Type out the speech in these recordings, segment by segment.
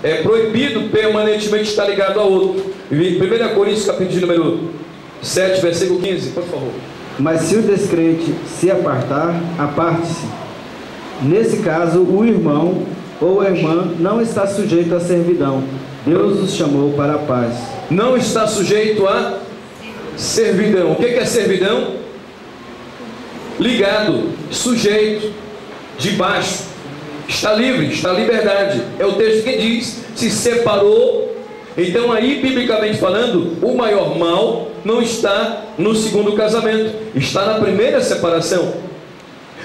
é proibido permanentemente estar ligado ao outro. 1 Coríntios capítulo de número 7, versículo 15, por favor. Mas se o descrente se apartar, aparte-se. Nesse caso, o irmão ou a irmã não está sujeito à servidão. Deus os chamou para a paz. Não está sujeito a servidão. O que é servidão? Ligado, sujeito, debaixo. Está livre, está à liberdade. É o texto que diz: se separou. Então aí, biblicamente falando, o maior mal não está no segundo casamento, está na primeira separação.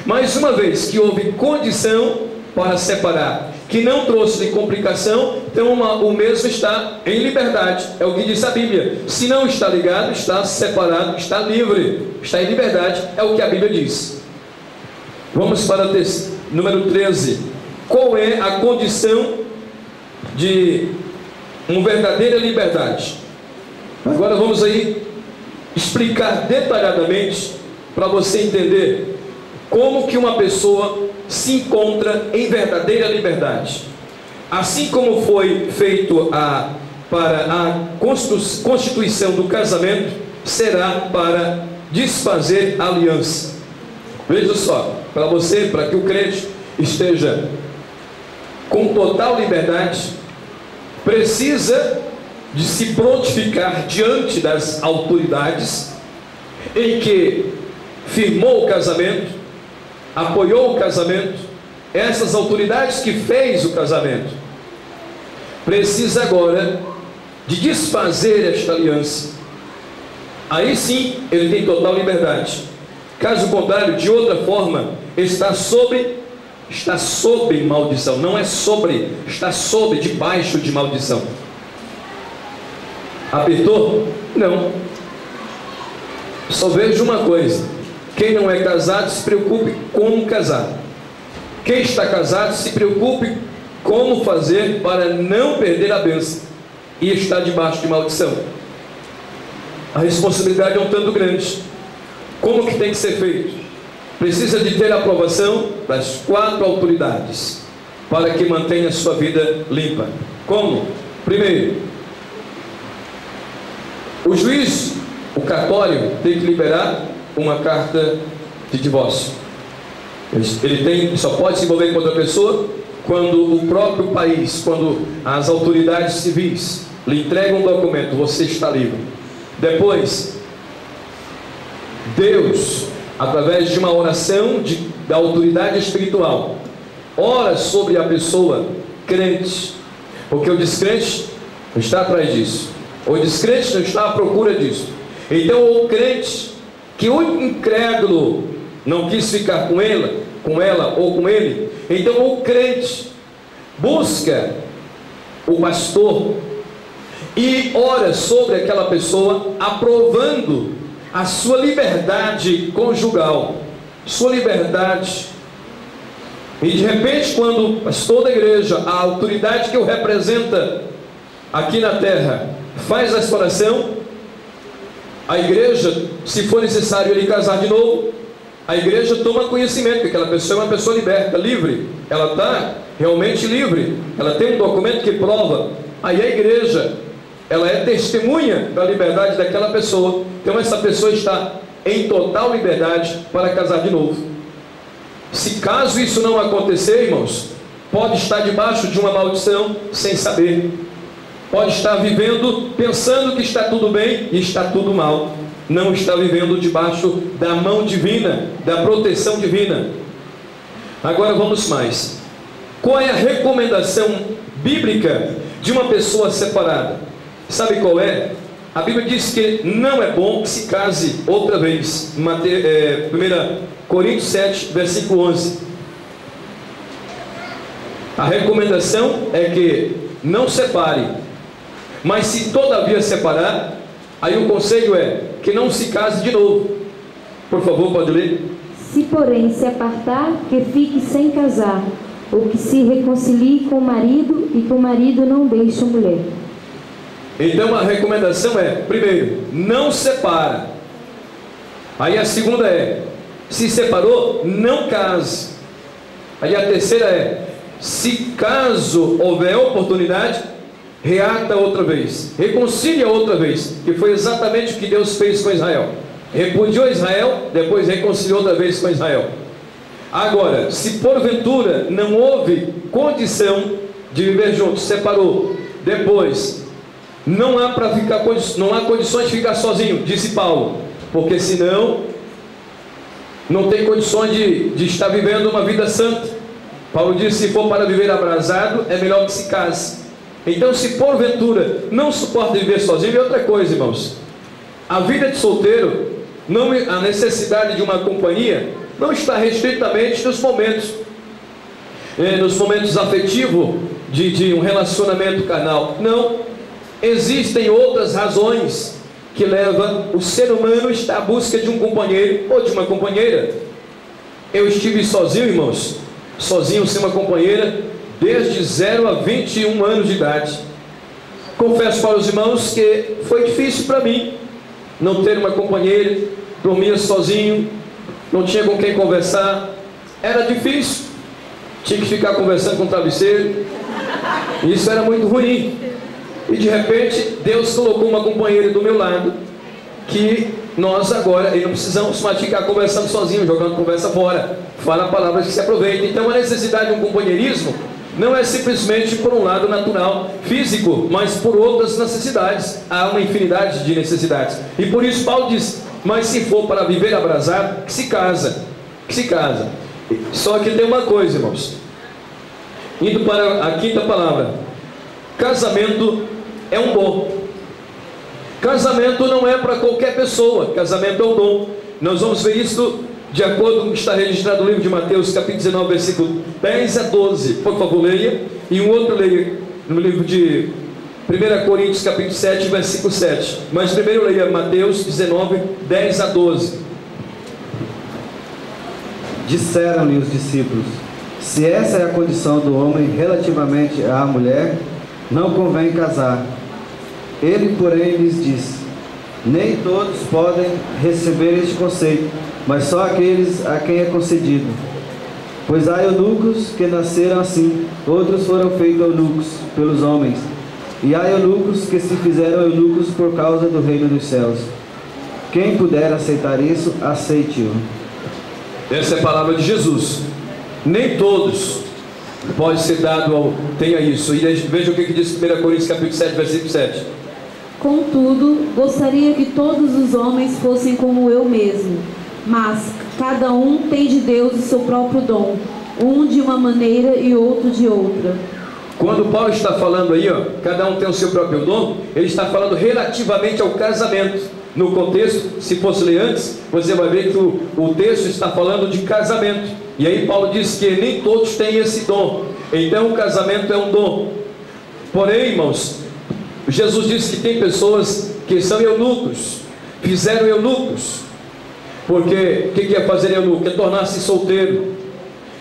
Mais uma vez que houve condição para separar, que não trouxe de complicação, então o mesmo está em liberdade. É o que diz a Bíblia. Se não está ligado, está separado, está livre, está em liberdade. É o que a Bíblia diz. Vamos para o texto número 13. Qual é a condição de uma verdadeira liberdade? Agora vamos aí explicar detalhadamente para você entender como que uma pessoa se encontra em verdadeira liberdade. Assim como foi feito para a constituição do casamento, será para desfazer a aliança. Veja só, para você, para que o crente esteja com total liberdade, precisa de se prontificar diante das autoridades em que firmou o casamento, apoiou o casamento. Essas autoridades que fez o casamento precisa agora de desfazer esta aliança. Aí sim ele tem total liberdade. Caso contrário, de outra forma, está sob maldição. Não é sobre, está sob, debaixo de maldição. Apertou? Não. Só vejo uma coisa: quem não é casado se preocupe como casar. Quem está casado se preocupe como fazer para não perder a bênção e estar debaixo de maldição. A responsabilidade é um tanto grande. Como que tem que ser feito? Precisa de ter a aprovação das 4 autoridades para que mantenha a sua vida limpa. Como? Primeiro, o juiz, o cartório, tem que liberar uma carta de divórcio. Ele só pode se envolver com outra pessoa quando o próprio país, quando as autoridades civis lhe entregam um documento: você está livre. Depois, Deus, através de uma oração da autoridade espiritual, ora sobre a pessoa crente, porque o descrente não está atrás disso, o descrente não está à procura disso. Então o crente, que o incrédulo não quis ficar com ela ou com ele, então o crente busca o pastor e ora sobre aquela pessoa, aprovando a sua liberdade conjugal, sua liberdade. E de repente, quando o pastor da igreja, a autoridade que o representa aqui na terra, faz essa oração, a igreja, se for necessário ele casar de novo, a igreja toma conhecimento que aquela pessoa é uma pessoa liberta, livre, ela está realmente livre, ela tem um documento que prova. Aí a igreja, ela é testemunha da liberdade daquela pessoa. Então essa pessoa está em total liberdade para casar de novo. Se caso isso não acontecer, irmãos, pode estar debaixo de uma maldição sem saber. Pode estar vivendo pensando que está tudo bem e está tudo mal. Não está vivendo debaixo da mão divina, da proteção divina. Agora vamos mais. Qual é a recomendação bíblica de uma pessoa separada? Sabe qual é? A Bíblia diz que não é bom que se case outra vez. 1 Coríntios 7, versículo 11. A recomendação é que não separe. Mas se todavia separar, aí o conselho é que não se case de novo. Por favor, pode ler. Se porém se apartar, que fique sem casar, ou que se reconcilie com o marido, e que o marido não deixe a mulher. Então a recomendação é, primeiro, não separa. Aí a segunda é, se separou, não case. Aí a terceira é, Se caso houver oportunidade, reata outra vez, reconcilia outra vez, que foi exatamente o que Deus fez com Israel. Repudiou Israel, depois reconciliou outra vez com Israel. Agora, se porventura não houve condição de viver juntos, separou, depois não há condições de ficar sozinho, disse Paulo, porque senão não tem condições de estar vivendo uma vida santa. Paulo disse: se for para viver abrasado, é melhor que se case. Então, se porventura não suporta viver sozinho, é outra coisa, irmãos. A vida de solteiro, a necessidade de uma companhia não está restritamente nos momentos afetivos de um relacionamento carnal. Não, existem outras razões que levam o ser humano a estar à busca de um companheiro ou de uma companheira. Eu estive sozinho, irmãos, sozinho sem uma companheira, desde 0 a 21 anos de idade. Confesso para os irmãos que foi difícil para mim não ter uma companheira, dormia sozinho, não tinha com quem conversar, era difícil, tinha que ficar conversando com o travesseiro, isso era muito ruim. E de repente Deus colocou uma companheira do meu lado, que nós agora não precisamos mais ficar conversando sozinho, jogando conversa fora, fala palavras que se aproveitam. Então a necessidade de um companheirismo não é simplesmente por um lado natural, físico, mas por outras necessidades. Há uma infinidade de necessidades. E por isso Paulo diz: mas se for para viver abrasado, que se casa. Só que tem uma coisa, irmãos. Indo para a quinta palavra. Casamento é um dom. Casamento não é para qualquer pessoa. Casamento é um dom. Nós vamos ver isso de acordo com o que está registrado no livro de Mateus, capítulo 19, versículo 10 a 12. Por favor, leia. E um outro leia no livro de 1 Coríntios, capítulo 7, versículo 7. Mas primeiro leia Mateus 19, 10 a 12. Disseram-lhe os discípulos: se essa é a condição do homem relativamente à mulher, não convém casar. Ele, porém, lhes disse: nem todos podem receber este conceito, mas só aqueles a quem é concedido. Pois há eunucos que nasceram assim, outros foram feitos eunucos pelos homens, e há eunucos que se fizeram eunucos por causa do reino dos céus. Quem puder aceitar isso, aceite-o. Essa é a palavra de Jesus. Nem todos pode ser dado tenha isso. E veja o que diz 1 Coríntios capítulo 7, versículo 7. Contudo, gostaria que todos os homens fossem como eu mesmo, mas cada um tem de Deus o seu próprio dom, um de uma maneira e outro de outra. Quando Paulo está falando aí, cada um tem o seu próprio dom, ele está falando relativamente ao casamento. No contexto, se fosse ler antes, você vai ver que o texto está falando de casamento. E aí Paulo diz que nem todos têm esse dom. Então o casamento é um dom. Porém, irmãos, Jesus disse que tem pessoas que são eunucos, fizeram eunucos. Porque o que é fazer eunuco? É tornar-se solteiro.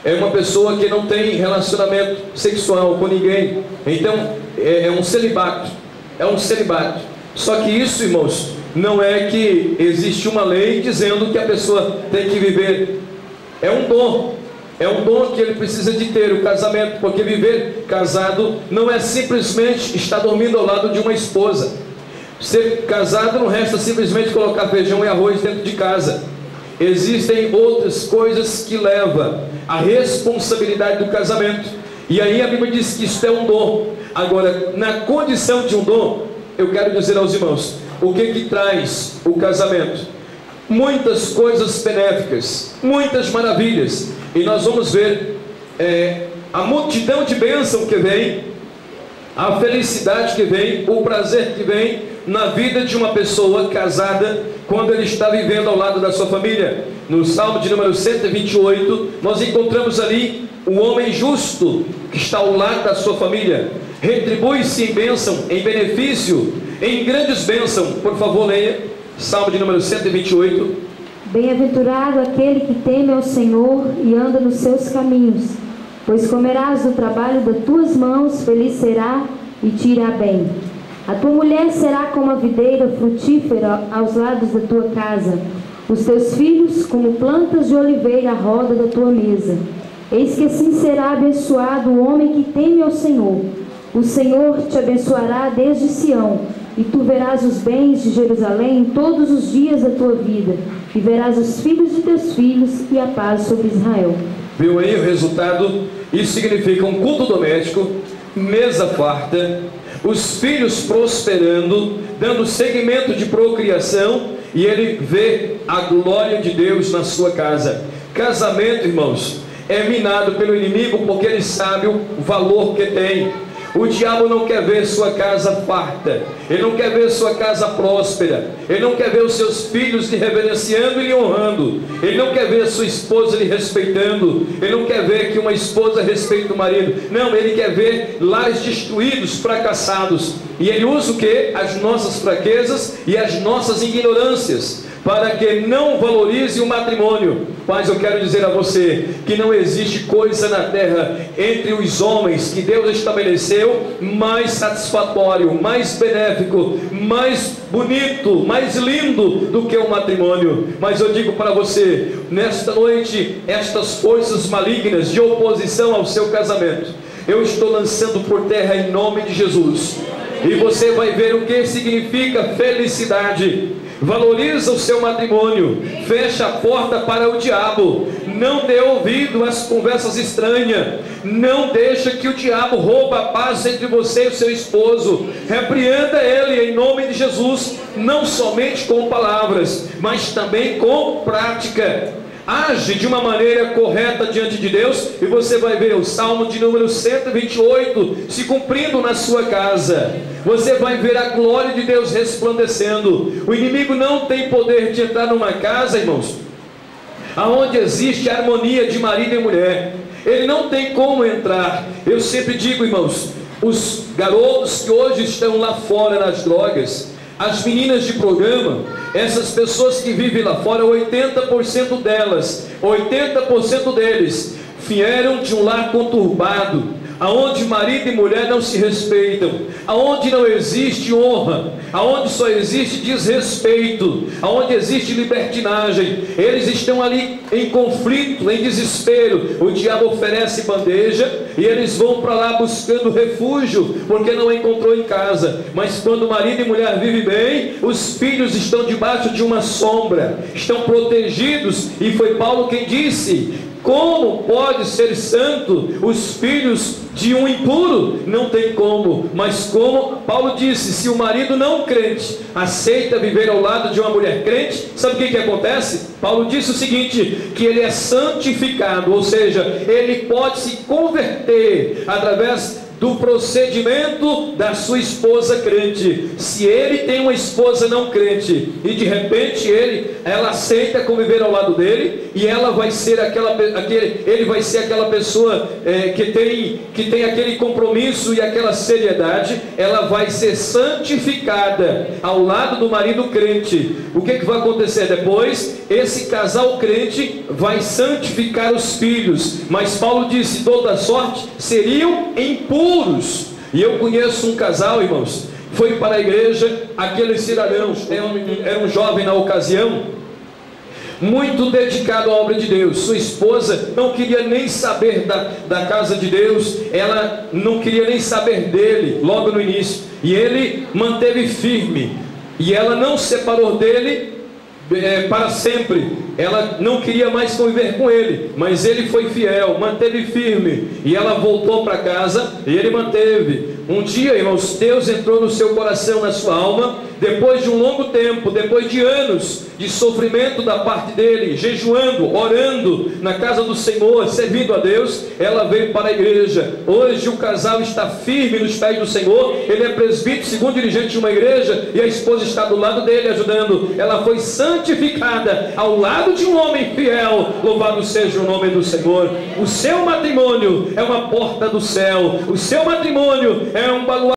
É uma pessoa que não tem relacionamento sexual com ninguém. Então é um celibato. É um celibato. Só que isso, irmãos, não é que existe uma lei dizendo que a pessoa tem que viver. É um dom. É um dom que ele precisa de ter, o casamento. Porque viver casado não é simplesmente estar dormindo ao lado de uma esposa. Ser casado não resta simplesmente colocar feijão e arroz dentro de casa. Existem outras coisas que levam a responsabilidade do casamento. E aí a Bíblia diz que isso é um dom. Agora, na condição de um dom, eu quero dizer aos irmãos, o que traz o casamento? Muitas coisas benéficas, muitas maravilhas. E nós vamos ver a multidão de bênção que vem, a felicidade que vem, o prazer que vem na vida de uma pessoa casada, quando ele está vivendo ao lado da sua família. No Salmo de número 128, nós encontramos ali um homem justo, que está ao lado da sua família, retribui-se em bênção, em benefício, em grandes bênçãos. Por favor, leia, Salmo de número 128. Bem-aventurado aquele que teme ao Senhor e anda nos seus caminhos, pois comerás do trabalho das tuas mãos, feliz será e te irá bem. A tua mulher será como a videira frutífera aos lados da tua casa, os teus filhos como plantas de oliveira à roda da tua mesa. Eis que assim será abençoado o homem que teme ao Senhor. O Senhor te abençoará desde Sião, e tu verás os bens de Jerusalém todos os dias da tua vida, e verás os filhos de teus filhos e a paz sobre Israel. Viu aí o resultado? Isso significa um culto doméstico, mesa farta, os filhos prosperando, dando seguimento de procriação, e ele vê a glória de Deus na sua casa. Casamento, irmãos, é minado pelo inimigo porque ele sabe o valor que tem. O diabo não quer ver sua casa farta, ele não quer ver sua casa próspera, ele não quer ver os seus filhos lhe reverenciando e lhe honrando, ele não quer ver sua esposa lhe respeitando, ele não quer ver que uma esposa respeite o marido, não, ele quer ver lares destruídos, fracassados, e ele usa o que? As nossas fraquezas e as nossas ignorâncias, para que não valorize o matrimônio. Mas eu quero dizer a você que não existe coisa na terra entre os homens que Deus estabeleceu mais satisfatório, mais benéfico, mais bonito, mais lindo do que o matrimônio. Mas eu digo para você, nesta noite, estas forças malignas de oposição ao seu casamento, eu estou lançando por terra em nome de Jesus. E você vai ver o que significa felicidade. Valoriza o seu matrimônio, fecha a porta para o diabo, não dê ouvido às conversas estranhas, não deixa que o diabo rouba a paz entre você e o seu esposo. Repreenda ele em nome de Jesus, não somente com palavras, mas também com prática. Age de uma maneira correta diante de Deus, e você vai ver o Salmo de número 128 se cumprindo na sua casa. Você vai ver a glória de Deus resplandecendo. O inimigo não tem poder de entrar numa casa, irmãos, aonde existe harmonia de marido e mulher. Ele não tem como entrar. Eu sempre digo, irmãos, os garotos que hoje estão lá fora nas drogas, as meninas de programa, essas pessoas que vivem lá fora, 80% delas, 80% deles vieram de um lar conturbado, aonde marido e mulher não se respeitam, aonde não existe honra, aonde só existe desrespeito, aonde existe libertinagem. Eles estão ali em conflito, em desespero. O diabo oferece bandeja e eles vão para lá buscando refúgio, porque não encontrou em casa. Mas quando marido e mulher vivem bem, os filhos estão debaixo de uma sombra, estão protegidos. E foi Paulo quem disse: como pode ser santo os filhos de um impuro? Não tem como. Mas como Paulo disse, se o marido não crente aceita viver ao lado de uma mulher crente, sabe o que acontece? Paulo disse o seguinte, que ele é santificado, ou seja, ele pode se converter através do procedimento da sua esposa crente. Se ele tem uma esposa não crente e de repente ela aceita conviver ao lado dele, e ela vai ser ele vai ser aquela pessoa que tem aquele compromisso e aquela seriedade, ela vai ser santificada ao lado do marido crente. O que vai acontecer depois? Esse casal crente vai santificar os filhos, mas Paulo disse, toda sorte seriam impuros. E eu conheço um casal, irmãos, foi para a igreja, aqueles cidadãos, era um jovem na ocasião, muito dedicado à obra de Deus. Sua esposa não queria nem saber da casa de Deus, ela não queria nem saber dele logo no início, e ele manteve firme, e ela não separou dele para sempre. Ela não queria mais conviver com ele, mas ele foi fiel, manteve firme, e ela voltou para casa e ele manteve. Um dia, irmãos, Deus entrou no seu coração, na sua alma, depois de um longo tempo, depois de anos de sofrimento da parte dele, jejuando, orando na casa do Senhor, servindo a Deus, ela veio para a igreja. Hoje o casal está firme nos pés do Senhor, ele é presbítero, segundo dirigente de uma igreja, e a esposa está do lado dele ajudando. Ela foi santificada ao lado de um homem fiel. Louvado seja o nome do Senhor. O seu matrimônio é uma porta do céu, o seu matrimônio é um baluarte